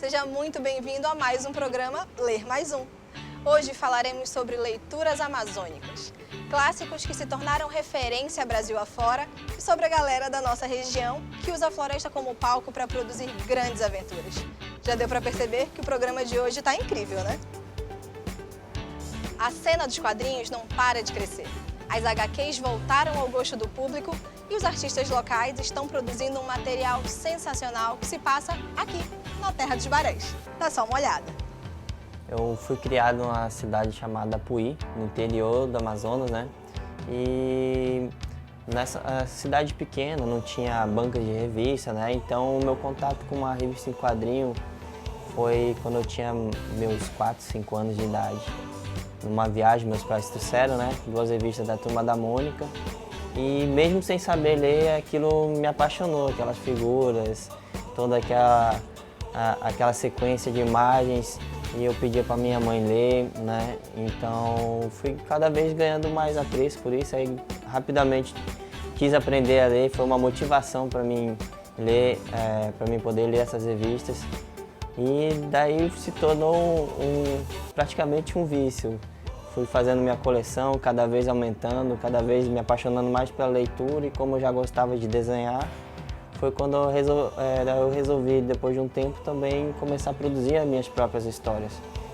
seja muito bem-vindo a mais um programa Ler Mais Um. Hoje falaremos sobre leituras amazônicas, clássicos que se tornaram referência Brasil afora e sobre a galera da nossa região que usa a floresta como palco para produzir grandes aventuras. Já deu para perceber que o programa de hoje está incrível, né? A cena dos quadrinhos não para de crescer. As HQs voltaram ao gosto do público e os artistas locais estão produzindo um material sensacional que se passa aqui, na terra dos Barés. Dá só uma olhada. Eu fui criado numa cidade chamada Apuí, no interior do Amazonas, né? E nessa cidade pequena, não tinha banca de revista, né? Então o meu contato com uma revista em quadrinho foi quando eu tinha meus 4, 5 anos de idade. Numa viagem, meus pais trouxeram, né? 2 revistas da Turma da Mônica. E mesmo sem saber ler, aquilo me apaixonou, aquelas figuras, toda aquela sequência de imagens. E eu pedia para minha mãe ler, né? Então fui cada vez ganhando mais apreço por isso. Aí rapidamente quis aprender a ler, foi uma motivação para mim ler, para mim poder ler essas revistas. E daí se tornou praticamente um vício. Fui fazendo minha coleção, cada vez aumentando, cada vez me apaixonando mais pela leitura, e como eu já gostava de desenhar, foi quando eu resolvi, depois de um tempo, também começar a produzir as minhas próprias histórias,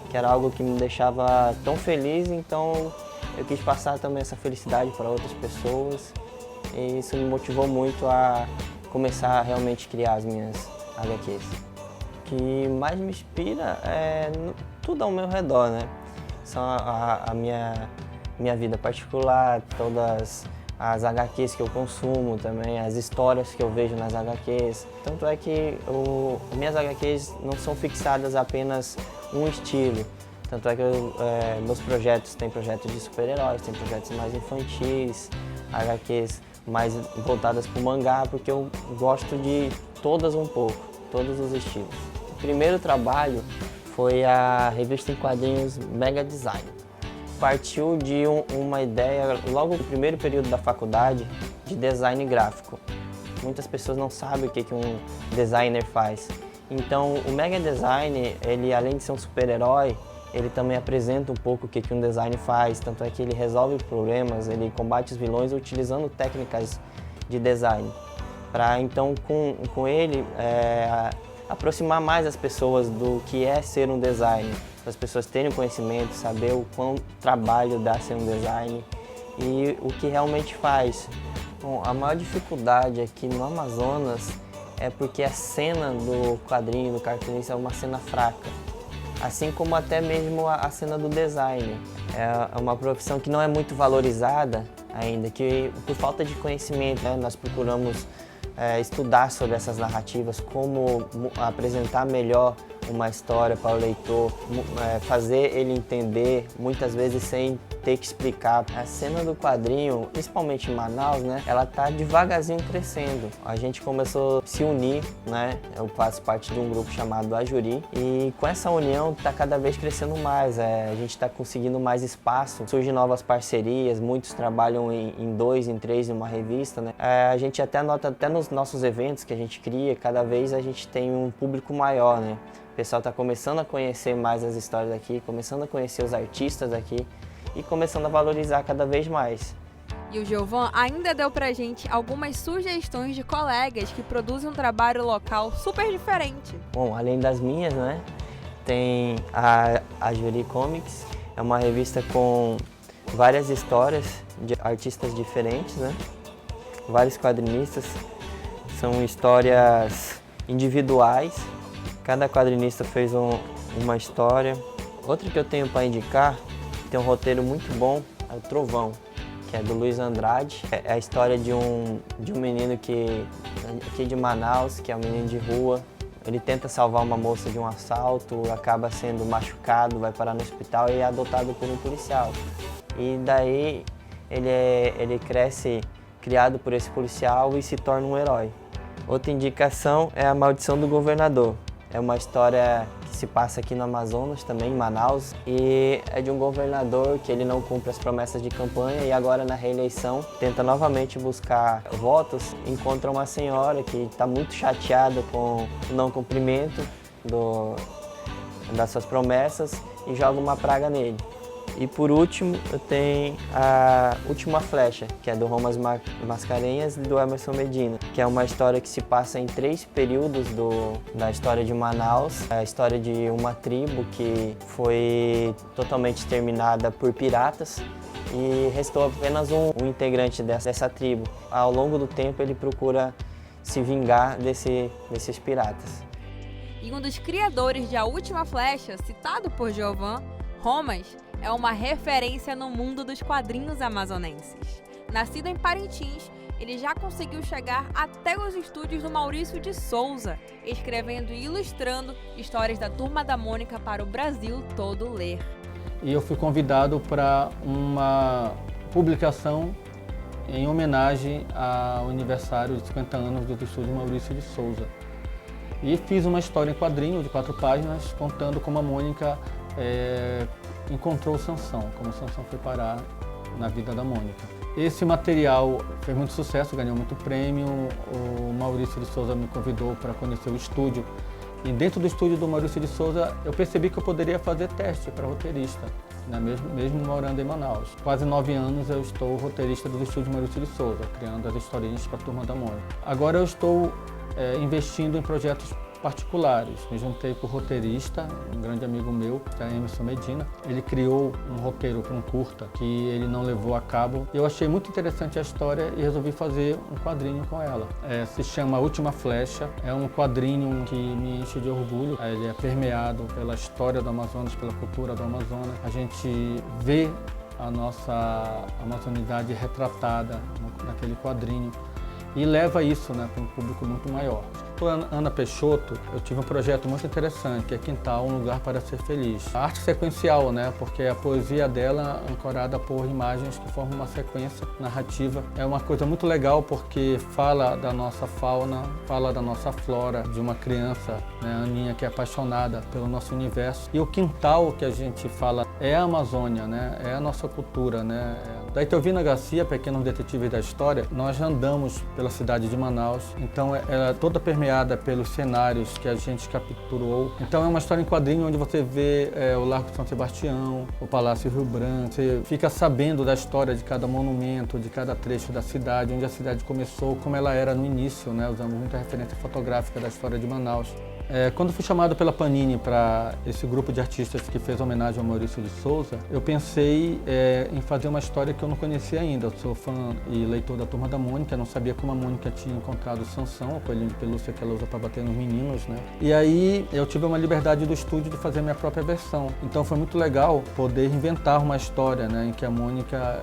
que era algo que me deixava tão feliz, então eu quis passar também essa felicidade para outras pessoas, e isso me motivou muito a começar a realmente criar as minhas HQs. O que mais me inspira é tudo ao meu redor, né? São a minha vida particular, todas as HQs que eu consumo também, as histórias que eu vejo nas HQs. Tanto é que minhas HQs não são fixadas a apenas um estilo. Tanto é que meus projetos, tem projetos de super-heróis, tem projetos mais infantis, HQs mais voltadas para o mangá, porque eu gosto de todas um pouco, todos os estilos. O primeiro trabalho foi a revista em quadrinhos Mega Design. Partiu de uma ideia, logo no primeiro período da faculdade, de design gráfico. Muitas pessoas não sabem o que um designer faz. Então, o Mega Design, ele além de ser um super-herói, ele também apresenta um pouco o que um design faz. Tanto é que ele resolve problemas, ele combate os vilões utilizando técnicas de design. Para então, com ele, aproximar mais as pessoas do que é ser um designer, para as pessoas terem conhecimento, saber o quão trabalho dá ser um design e o que realmente faz. Bom, a maior dificuldade aqui no Amazonas é porque a cena do quadrinho, do cartunista, é uma cena fraca, assim como até mesmo a cena do design. É uma profissão que não é muito valorizada ainda, que por falta de conhecimento, né, nós procuramos estudar sobre essas narrativas, como apresentar melhor uma história para o leitor, fazer ele entender, muitas vezes sem ter que explicar. A cena do quadrinho, principalmente em Manaus, né, ela está devagarzinho crescendo. A gente começou a se unir, né, eu faço parte de um grupo chamado Ajuri, e com essa união está cada vez crescendo mais. A gente está conseguindo mais espaço, surgem novas parcerias, muitos trabalham em 2, em 3 em uma revista, né. A gente até nota, até nos nossos eventos que a gente cria, cada vez a gente tem um público maior, né. O pessoal está começando a conhecer mais as histórias daqui, começando a conhecer os artistas daqui e começando a valorizar cada vez mais. E o Giovan ainda deu pra gente algumas sugestões de colegas que produzem um trabalho local super diferente. Bom, além das minhas, né, tem a Juri Comics, é uma revista com várias histórias de artistas diferentes, né, vários quadrinistas, são histórias individuais. Cada quadrinista fez uma história. Outra que eu tenho para indicar, tem um roteiro muito bom, é o Trovão, que é do Luiz Andrade. É a história de um menino aqui de Manaus, que é um menino de rua. Ele tenta salvar uma moça de um assalto, acaba sendo machucado, vai parar no hospital e é adotado por um policial. E daí ele cresce criado por esse policial e se torna um herói. Outra indicação é A Maldição do Governador. É uma história que se passa aqui no Amazonas, também em Manaus, e é de um governador que ele não cumpre as promessas de campanha e agora na reeleição tenta novamente buscar votos, encontra uma senhora que está muito chateada com o não cumprimento das suas promessas e joga uma praga nele. E por último, eu tenho a Última Flecha, que é do Romas Mascarenhas e do Emerson Medina, que é uma história que se passa em 3 períodos da história de Manaus. É a história de uma tribo que foi totalmente exterminada por piratas e restou apenas um integrante dessa tribo. Ao longo do tempo, ele procura se vingar desses piratas. E um dos criadores de A Última Flecha, citado por Giovan, Romas, é uma referência no mundo dos quadrinhos amazonenses. Nascido em Parintins, ele já conseguiu chegar até os estúdios do Maurício de Souza, escrevendo e ilustrando histórias da Turma da Mônica para o Brasil todo ler. E eu fui convidado para uma publicação em homenagem ao aniversário de 50 anos do estúdio Maurício de Souza. E fiz uma história em quadrinho de 4 páginas, contando como a Mônica encontrou Sansão, como Sansão foi parar na vida da Mônica. Esse material fez muito sucesso, ganhou muito prêmio. O Maurício de Souza me convidou para conhecer o estúdio. E dentro do estúdio do Maurício de Souza, eu percebi que eu poderia fazer teste para roteirista, né? mesmo morando em Manaus. Quase 9 anos eu estou roteirista do estúdio Maurício de Souza, criando as historinhas para a Turma da Mônica. Agora eu estou investindo em projetos particulares. Me juntei com o roteirista, um grande amigo meu, que é Emerson Medina. Ele criou um roteiro para um curta que ele não levou a cabo. Eu achei muito interessante a história e resolvi fazer um quadrinho com ela. Se chama A Última Flecha. É um quadrinho que me enche de orgulho. Ele é permeado pela história do Amazonas, pela cultura do Amazonas. A gente vê a nossa amazonidade retratada naquele quadrinho e leva isso, né, para um público muito maior. Com a Ana Peixoto, eu tive um projeto muito interessante, que é Quintal, um lugar para ser feliz. A arte sequencial, né, porque a poesia dela ancorada por imagens que formam uma sequência narrativa. É uma coisa muito legal porque fala da nossa fauna, fala da nossa flora, de uma criança, né, a Aninha, que é apaixonada pelo nosso universo. E o quintal que a gente fala é a Amazônia, né, é a nossa cultura, né. Da Itelvina Garcia, Pequeno Detetive da História, nós andamos pela cidade de Manaus, então ela é toda permeada pelos cenários que a gente capturou. Então é uma história em quadrinho onde você vê o Largo de São Sebastião, o Palácio Rio Branco, você fica sabendo da história de cada monumento, de cada trecho da cidade, onde a cidade começou, como ela era no início, né? Usamos muita referência fotográfica da história de Manaus. Quando fui chamado pela Panini para esse grupo de artistas que fez homenagem ao Maurício de Souza, eu pensei em fazer uma história que eu não conhecia ainda. Eu sou fã e leitor da Turma da Mônica, não sabia como a Mônica tinha encontrado o Sansão, o coelhinho de pelúcia que ela usa para bater nos meninos, né? E aí eu tive uma liberdade do estúdio de fazer a minha própria versão. Então foi muito legal poder inventar uma história, né, em que a Mônica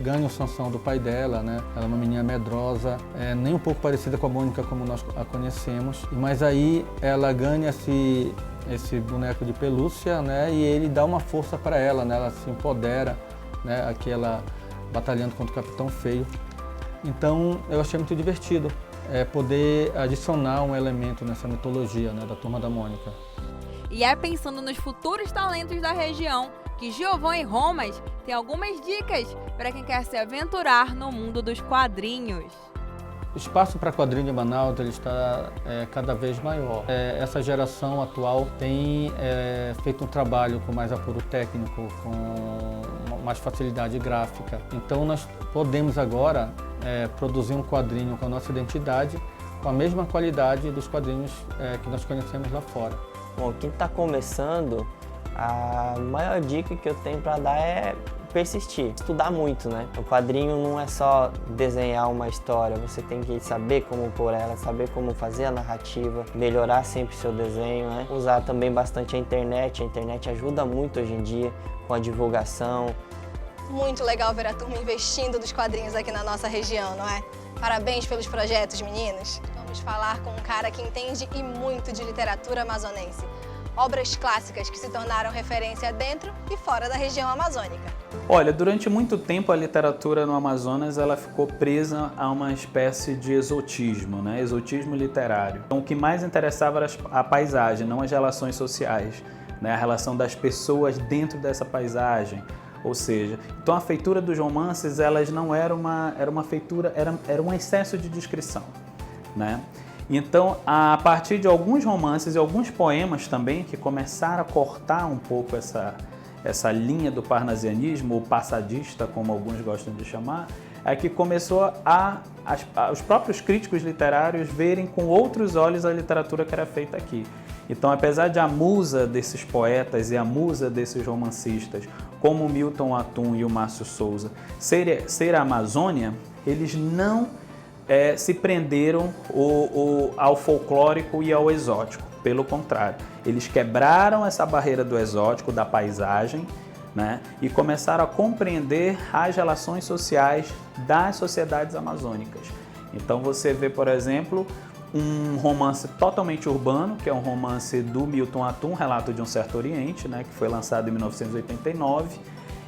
ganha o Sansão do pai dela, né? Ela é uma menina medrosa, nem um pouco parecida com a Mônica como nós a conhecemos, mas aí ela ganha esse boneco de pelúcia, né, e ele dá uma força para ela, né, ela se empodera, né, aquela batalhando contra o Capitão Feio. Então eu achei muito divertido poder adicionar um elemento nessa mitologia, né, da Turma da Mônica. E é pensando nos futuros talentos da região que Giovan e Romas têm algumas dicas para quem quer se aventurar no mundo dos quadrinhos. O espaço para quadrinho de Manaus ele está cada vez maior. Essa geração atual tem feito um trabalho com mais apuro técnico, com mais facilidade gráfica. Então nós podemos agora produzir um quadrinho com a nossa identidade, com a mesma qualidade dos quadrinhos que nós conhecemos lá fora. Bom, quem está começando, a maior dica que eu tenho para dar é persistir, estudar muito, né? O quadrinho não é só desenhar uma história, você tem que saber como pôr ela, saber como fazer a narrativa, melhorar sempre seu desenho, né? Usar também bastante a internet ajuda muito hoje em dia com a divulgação. Muito legal ver a turma investindo dos quadrinhos aqui na nossa região, não é? Parabéns pelos projetos, meninos! Vamos falar com um cara que entende e muito de literatura amazonense. Obras clássicas que se tornaram referência dentro e fora da região amazônica. Olha, durante muito tempo a literatura no Amazonas ela ficou presa a uma espécie de exotismo, né? Exotismo literário. Então o que mais interessava era a paisagem, não as relações sociais, né? A relação das pessoas dentro dessa paisagem. Ou seja, então a feitura dos romances elas não era uma feitura, era um excesso de descrição, né? Então, a partir de alguns romances e alguns poemas também, que começaram a cortar um pouco essa linha do parnasianismo, ou passadista, como alguns gostam de chamar, é que começou os próprios críticos literários verem com outros olhos a literatura que era feita aqui. Então, apesar de a musa desses poetas e a musa desses romancistas, como o Milton Atum e o Márcio Souza, ser a Amazônia, eles não se prenderam ao folclórico e ao exótico. Pelo contrário, eles quebraram essa barreira do exótico, da paisagem, né, e começaram a compreender as relações sociais das sociedades amazônicas. Então você vê, por exemplo, um romance totalmente urbano, que é um romance do Milton Atum, Relato de um Certo Oriente, né, que foi lançado em 1989,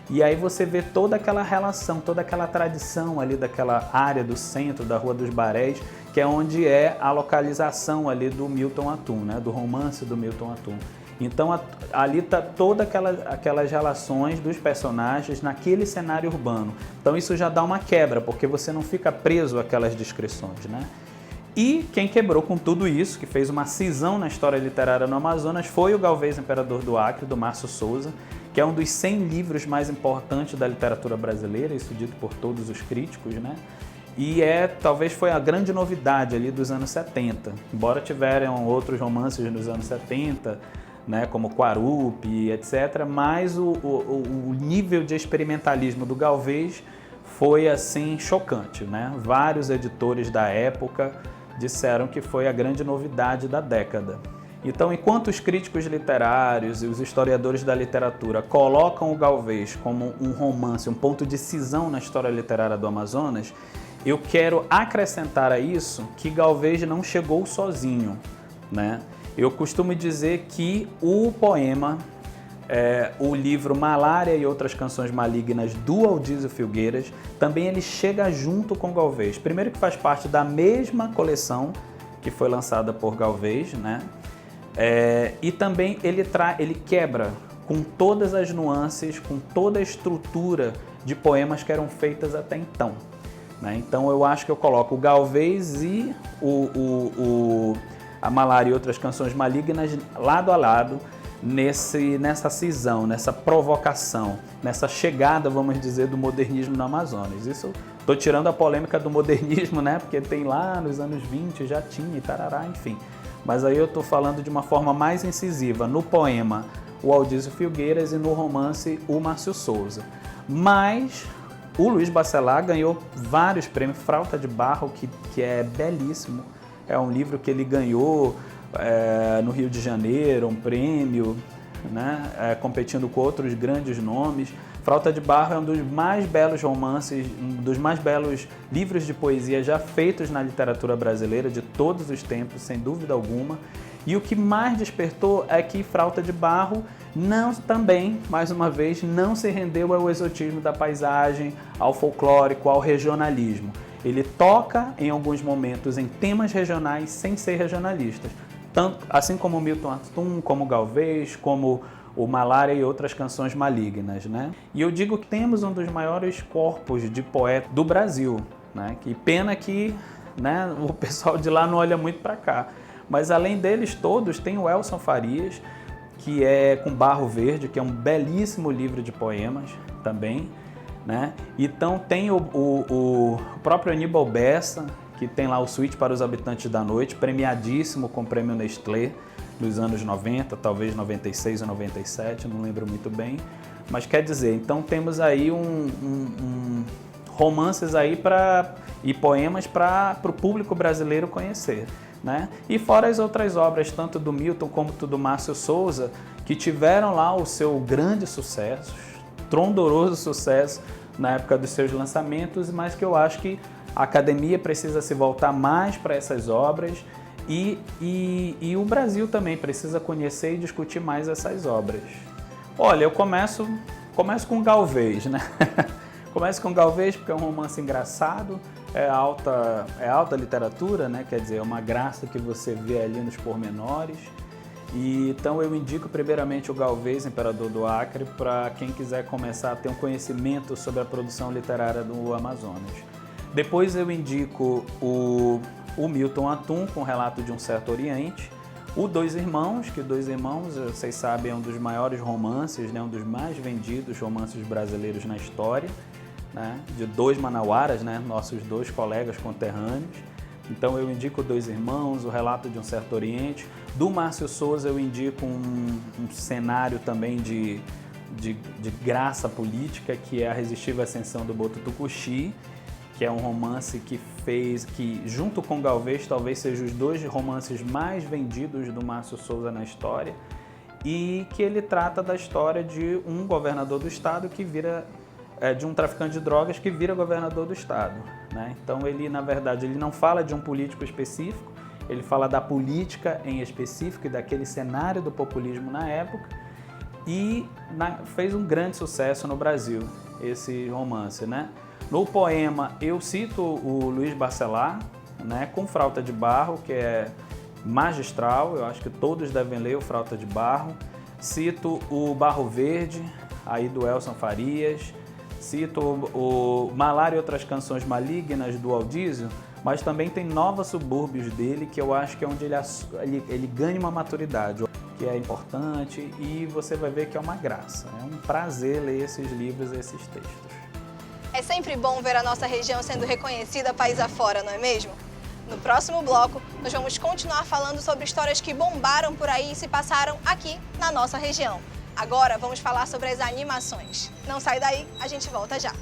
e aí você vê toda aquela relação, toda aquela tradição ali daquela área do centro, da Rua dos Barés, que é onde é a localização ali do Milton Atum, né, do romance do Milton Atum. Então ali está todas aquelas relações dos personagens naquele cenário urbano. Então isso já dá uma quebra, porque você não fica preso àquelas descrições, né? E quem quebrou com tudo isso, que fez uma cisão na história literária no Amazonas, foi o Galvez Imperador do Acre, do Márcio Souza, que é um dos 100 livros mais importantes da literatura brasileira, isso dito por todos os críticos, né? E talvez foi a grande novidade ali dos anos 70, embora tiveram outros romances nos anos 70, né, como Quarupi, etc., mas o nível de experimentalismo do Galvez foi assim chocante, né? Vários editores da época disseram que foi a grande novidade da década. Então, enquanto os críticos literários e os historiadores da literatura colocam o Galvez como um romance, um ponto de cisão na história literária do Amazonas, eu quero acrescentar a isso que Galvez não chegou sozinho, né? Eu costumo dizer que o poema, o livro Malária e Outras Canções Malignas, do Aldísio Filgueiras, também ele chega junto com Galvez. Primeiro que faz parte da mesma coleção que foi lançada por Galvez, né? E também ele quebra com todas as nuances, com toda a estrutura de poemas que eram feitas até então, né? Então eu acho que eu coloco o Galvez e a Malária e Outras Canções Malignas lado a lado nessa cisão, nessa provocação, nessa chegada, vamos dizer, do modernismo no Amazonas. Isso estou tirando a polêmica do modernismo, né? Porque tem lá nos anos 20, já tinha e tarará, enfim. Mas aí eu estou falando de uma forma mais incisiva no poema o Aldísio Filgueiras e no romance o Márcio Souza. Mas o Luiz Bacelar ganhou vários prêmios, Frauta de Barro, que é belíssimo. É um livro que ele ganhou no Rio de Janeiro, um prêmio, né, competindo com outros grandes nomes. Frauta de Barro é um dos mais belos romances, um dos mais belos livros de poesia já feitos na literatura brasileira de todos os tempos, sem dúvida alguma. E o que mais despertou é que Frauta de Barro também, mais uma vez, não se rendeu ao exotismo da paisagem, ao folclórico, ao regionalismo. Ele toca, em alguns momentos, em temas regionais sem ser regionalistas. Assim como Milton Atum, como Galvez, como o Malária e Outras Canções Malignas, né? E eu digo que temos um dos maiores corpos de poeta do Brasil, né? Que pena que, né, o pessoal de lá não olha muito para cá. Mas além deles todos, tem o Elson Farias, que é com Barro Verde, que é um belíssimo livro de poemas também, né? Então tem o próprio Aníbal Bessa, que tem lá o Suíte para os Habitantes da Noite, premiadíssimo com o Prêmio Nestlé nos anos 90, talvez 96 ou 97, não lembro muito bem. Mas quer dizer, então temos aí romances aí e poemas para o público brasileiro conhecer, né? E fora as outras obras, tanto do Milton como do Márcio Souza, que tiveram lá o seu grande sucesso, trondoroso sucesso na época dos seus lançamentos, mas que eu acho que a academia precisa se voltar mais para essas obras e o Brasil também precisa conhecer e discutir mais essas obras. Olha, eu começo com Galvez, né? Começo com Galvez porque é um romance engraçado, é alta literatura, né? Quer dizer, é uma graça que você vê ali nos pormenores. E então eu indico primeiramente o Galvez, Imperador do Acre, para quem quiser começar a ter um conhecimento sobre a produção literária do Amazonas. Depois eu indico o O Milton Atum, com o Relato de um Certo Oriente. O Dois Irmãos, que Dois Irmãos, vocês sabem, é um dos maiores romances, né? Um dos mais vendidos romances brasileiros na história, né? De dois manauaras, né? Nossos dois colegas conterrâneos. Então eu indico Dois Irmãos, O Relato de um Certo Oriente. Do Márcio Souza eu indico um cenário também de graça política, que é A Resistível Ascensão do Boto Tucuxi, que é um romance que junto com Galvez, talvez sejam os dois romances mais vendidos do Márcio Souza na história, e que ele trata da história de um governador do estado que vira, de um traficante de drogas que vira governador do estado, né? Então ele, na verdade, ele não fala de um político específico, ele fala da política em específico e daquele cenário do populismo na época, e fez um grande sucesso no Brasil, esse romance, né? No poema, eu cito o Luiz Bacelar, né, com Frauta de Barro, que é magistral, eu acho que todos devem ler o Frauta de Barro. Cito o Barro Verde, aí do Elson Farias. Cito o Malária e Outras Canções Malignas, do Aldísio, mas também tem Nova Subúrbios dele, que eu acho que é onde ele ganha uma maturidade, que é importante, e você vai ver que é uma graça. É um prazer ler esses livros, esses textos. É sempre bom ver a nossa região sendo reconhecida país afora, não é mesmo? No próximo bloco, nós vamos continuar falando sobre histórias que bombaram por aí e se passaram aqui na nossa região. Agora vamos falar sobre as animações. Não sai daí, a gente volta já.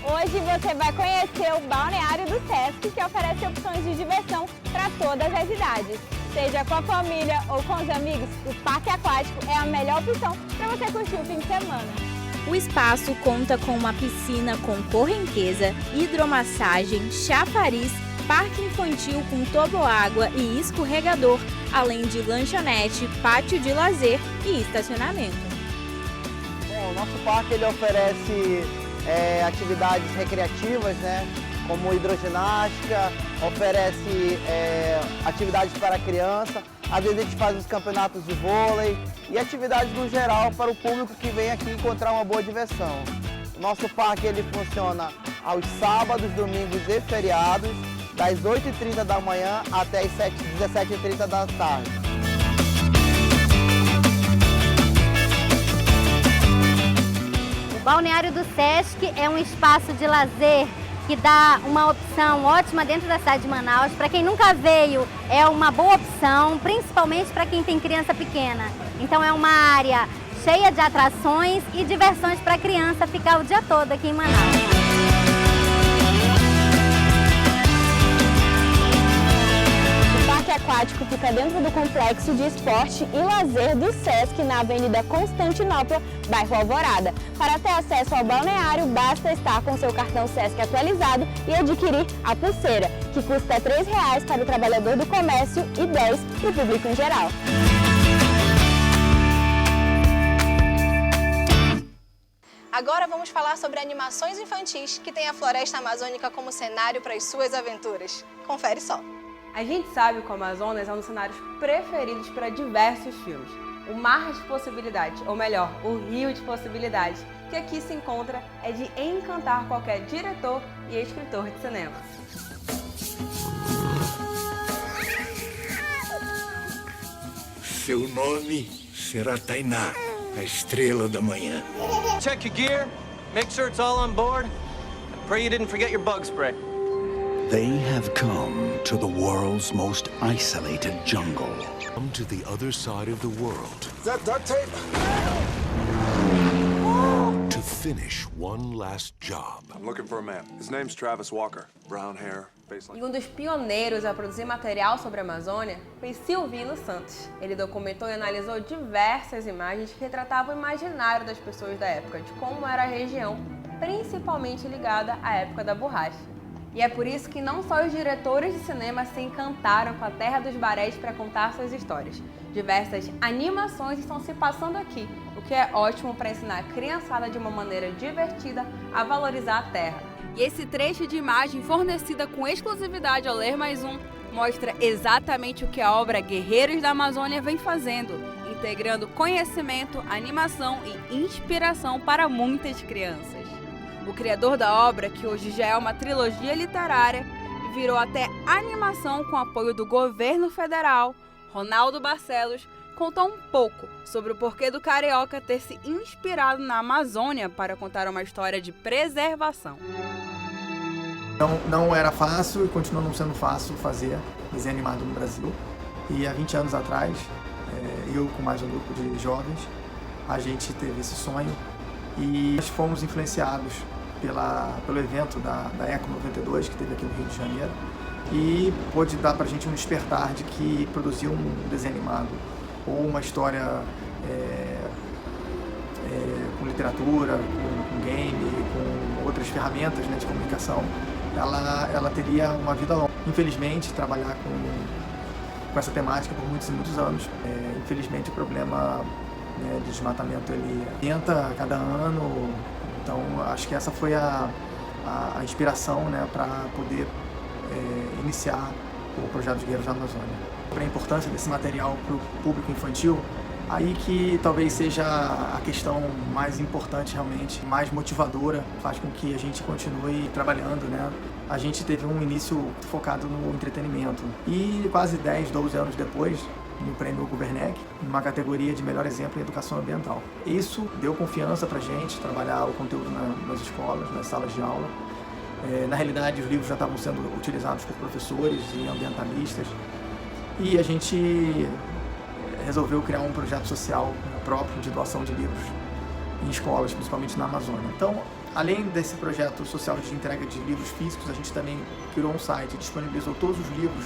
Hoje você vai conhecer o Balneário do Sesc, que oferece opções de diversão para todas as idades. Seja com a família ou com os amigos, o parque aquático é a melhor opção para você curtir o fim de semana. O espaço conta com uma piscina com correnteza, hidromassagem, chafariz, parque infantil com toboágua e escorregador, além de lanchonete, pátio de lazer e estacionamento. Bom, o nosso parque ele oferece atividades recreativas, né, como hidroginástica, oferece atividades para criança, às vezes a gente faz os campeonatos de vôlei e atividades no geral para o público que vem aqui encontrar uma boa diversão. O nosso parque ele funciona aos sábados, domingos e feriados, das 8h30 da manhã até as 17h30 da tarde. O Balneário do Sesc é um espaço de lazer que dá uma opção ótima dentro da cidade de Manaus. Para quem nunca veio, é uma boa opção, principalmente para quem tem criança pequena. Então é uma área cheia de atrações e diversões para a criança ficar o dia todo aqui em Manaus. O parque aquático fica dentro do complexo de esporte e lazer do Sesc, na Avenida Constantinopla, bairro Alvorada. Para ter acesso ao balneário, basta estar com seu cartão Sesc atualizado e adquirir a pulseira, que custa R$ 3 para o trabalhador do comércio e R$ 10 para o público em geral. Agora vamos falar sobre animações infantis que têm a floresta amazônica como cenário para as suas aventuras. Confere só. A gente sabe que o Amazonas é um dos cenários preferidos para diversos filmes. O mar de possibilidades, ou melhor, o rio de possibilidades, que aqui se encontra, é de encantar qualquer diretor e escritor de cinema. Seu nome será Tainá, a estrela da manhã. Check your gear, make sure it's all on board, and pray you didn't forget your bug spray. They have come to the world's most isolated jungle. Come to the other side of the world. Is that duct tape? To finish one last job. I'm looking for a man. His name's Travis Walker. Brown hair, face like... E um dos pioneiros a produzir material sobre a Amazônia foi Silvino Santos. Ele documentou e analisou diversas imagens que retratavam o imaginário das pessoas da época, de como era a região, principalmente ligada à época da borracha. E é por isso que não só os diretores de cinema se encantaram com a Terra dos Barés para contar suas histórias. Diversas animações estão se passando aqui, o que é ótimo para ensinar a criançada de uma maneira divertida a valorizar a terra. E esse trecho de imagem fornecida com exclusividade ao Ler Mais Um mostra exatamente o que a obra Guerreiros da Amazônia vem fazendo, integrando conhecimento, animação e inspiração para muitas crianças. O criador da obra, que hoje já é uma trilogia literária e virou até animação com apoio do governo federal, Ronaldo Barcelos, contou um pouco sobre o porquê do Carioca ter se inspirado na Amazônia para contar uma história de preservação. Não era fácil e continua não sendo fácil fazer desenho animado no Brasil. E há 20 anos atrás, eu com mais um grupo de jovens, a gente teve esse sonho e nós fomos influenciados pelo evento da Eco 92, que teve aqui no Rio de Janeiro, e pôde dar pra gente um despertar de que produzir um desenho animado ou uma história com literatura, com game, com outras ferramentas, né, de comunicação, ela teria uma vida longa. Infelizmente, trabalhar com essa temática por muitos e muitos anos, infelizmente o problema, né, de desmatamento ele aumenta a cada ano, então acho que essa foi a inspiração, né, para poder iniciar o projeto de Guerreiros da Amazônia. Para a importância desse material para o público infantil, aí que talvez seja a questão mais importante realmente, mais motivadora, faz com que a gente continue trabalhando, né? A gente teve um início focado no entretenimento e quase 10, 12 anos depois, no Prêmio Gubernec, numa categoria de melhor exemplo em educação ambiental. Isso deu confiança para a gente trabalhar o conteúdo nas escolas, nas salas de aula. Na realidade, os livros já estavam sendo utilizados por professores e ambientalistas e a gente resolveu criar um projeto social próprio de doação de livros em escolas, principalmente na Amazônia. Então, além desse projeto social de entrega de livros físicos, a gente também criou um site, disponibilizou todos os livros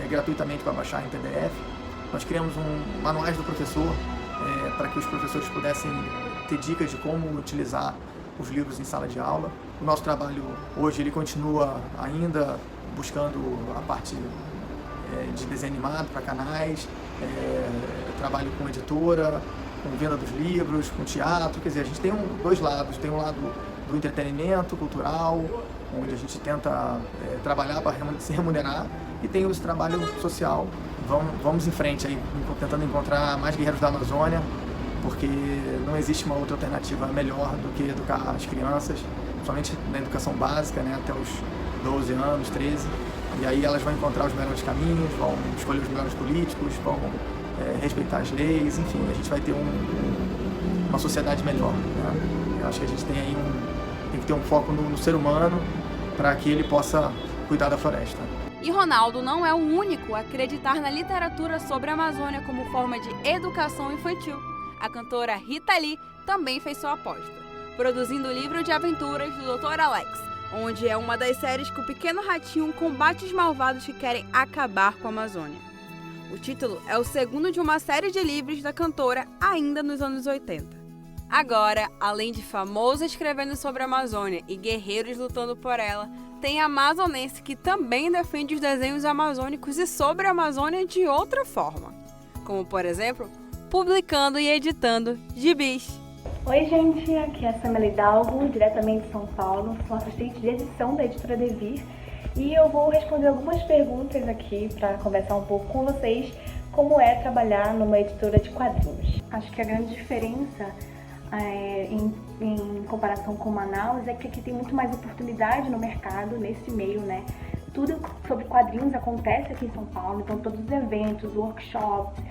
gratuitamente para baixar em PDF. Nós criamos manuais do professor para que os professores pudessem ter dicas de como utilizar os livros em sala de aula. O nosso trabalho hoje ele continua ainda buscando a parte de desenho animado para canais, trabalho com editora, com venda dos livros, com teatro, quer dizer, a gente tem dois lados, tem um lado do entretenimento cultural, onde a gente tenta trabalhar para se remunerar, e tem esse trabalho social. Vamos em frente aí, tentando encontrar mais guerreiros da Amazônia, porque não existe uma outra alternativa melhor do que educar as crianças, somente na educação básica, né, até os 12 anos, 13, e aí elas vão encontrar os melhores caminhos, vão escolher os melhores políticos, vão respeitar as leis, enfim, a gente vai ter uma sociedade melhor, né? Eu acho que a gente tem aí tem que ter um foco no ser humano para que ele possa cuidar da floresta. E Ronaldo não é o único a acreditar na literatura sobre a Amazônia como forma de educação infantil. A cantora Rita Lee também fez sua aposta, produzindo o livro de aventuras do Dr. Alex, onde é uma das séries que o pequeno ratinho combate os malvados que querem acabar com a Amazônia. O título é o segundo de uma série de livros da cantora ainda nos anos 80. Agora, além de famoso escrevendo sobre a Amazônia e guerreiros lutando por ela, tem a amazonense que também defende os desenhos amazônicos e sobre a Amazônia de outra forma, como por exemplo, publicando e editando gibis. Oi gente, aqui é a Samela Hidalgo, diretamente de São Paulo, sou assistente de edição da editora Devir e eu vou responder algumas perguntas aqui para conversar um pouco com vocês como é trabalhar numa editora de quadrinhos. Acho que a grande diferença em comparação com Manaus é que aqui tem muito mais oportunidade no mercado, nesse meio, né? Tudo sobre quadrinhos acontece aqui em São Paulo, então todos os eventos, workshops,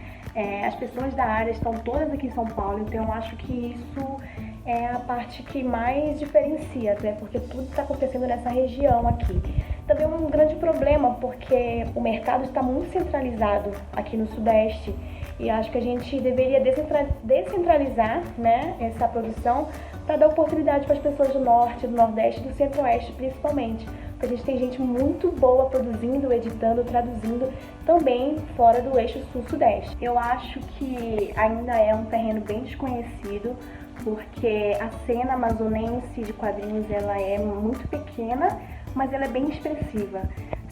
as pessoas da área estão todas aqui em São Paulo, então eu acho que isso é a parte que mais diferencia, até porque tudo está acontecendo nessa região aqui. Também é um grande problema, porque o mercado está muito centralizado aqui no Sudeste e acho que a gente deveria descentralizar, né, essa produção para dar oportunidade para as pessoas do Norte, do Nordeste e do Centro-Oeste principalmente. Porque a gente tem gente muito boa produzindo, editando, traduzindo também fora do eixo Sul-Sudeste. Eu acho que ainda é um terreno bem desconhecido, porque a cena amazonense de quadrinhos ela é muito pequena, mas ela é bem expressiva.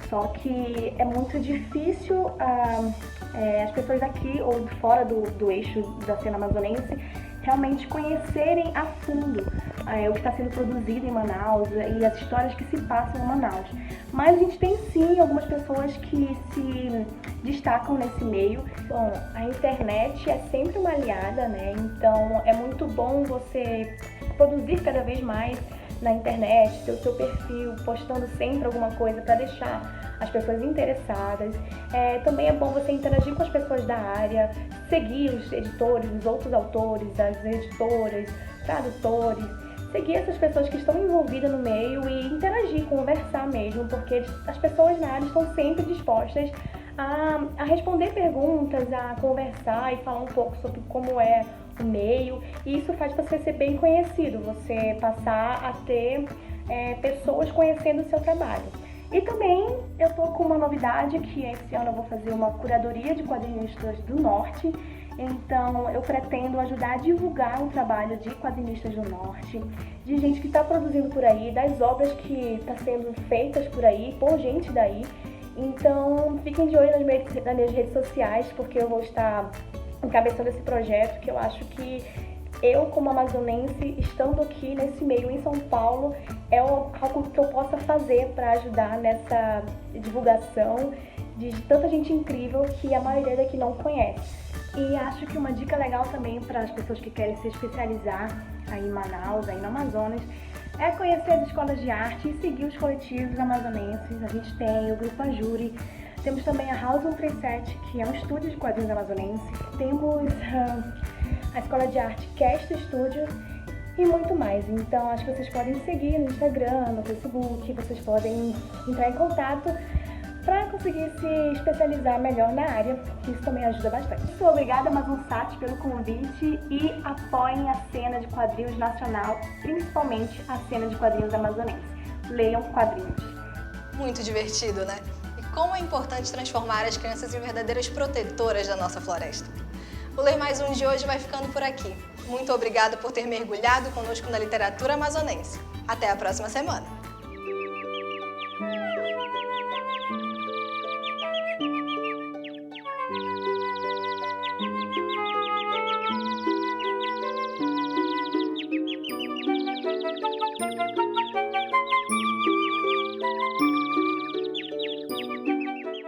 Só que é muito difícil as pessoas aqui ou fora do eixo da cena amazonense realmente conhecerem a fundo, o que está sendo produzido em Manaus e as histórias que se passam em Manaus. Mas a gente tem sim algumas pessoas que se destacam nesse meio. Bom, a internet é sempre uma aliada, né? Então é muito bom você produzir cada vez mais na internet, ter o seu perfil, postando sempre alguma coisa para deixar as pessoas interessadas. Também é bom você interagir com as pessoas da área, seguir os editores, os outros autores, as editoras, tradutores, seguir essas pessoas que estão envolvidas no meio e interagir, conversar mesmo, porque as pessoas na área estão sempre dispostas a responder perguntas, a conversar e falar um pouco sobre como é o meio, e isso faz você ser bem conhecido, você passar a ter pessoas conhecendo o seu trabalho. E também eu tô com uma novidade, que esse ano eu vou fazer uma curadoria de quadrinistas do Norte. Então eu pretendo ajudar a divulgar o trabalho de quadrinistas do Norte, de gente que está produzindo por aí, das obras que estão sendo feitas por aí, por gente daí. Então fiquem de olho nas minhas redes sociais, porque eu vou estar encabeçando esse projeto, que eu acho que eu, como amazonense, estando aqui nesse meio em São Paulo, é algo que eu possa fazer para ajudar nessa divulgação de tanta gente incrível que a maioria daqui não conhece. E acho que uma dica legal também para as pessoas que querem se especializar aí em Manaus, aí no Amazonas, é conhecer as escolas de arte e seguir os coletivos amazonenses. A gente tem o Grupo Ajuri, temos também a House 137, que é um estúdio de quadrinhos amazonenses. Temos a Escola de Arte Cast Studio e muito mais. Então acho que vocês podem seguir no Instagram, no Facebook, vocês podem entrar em contato para conseguir se especializar melhor na área, que isso também ajuda bastante. Muito obrigada, Amazonsat, pelo convite e apoiem a cena de quadrinhos nacional, principalmente a cena de quadrinhos amazonenses. Leiam quadrinhos. Muito divertido, né? E como é importante transformar as crianças em verdadeiras protetoras da nossa floresta. O Ler Mais Um de hoje vai ficando por aqui. Muito obrigada por ter mergulhado conosco na literatura amazonense. Até a próxima semana!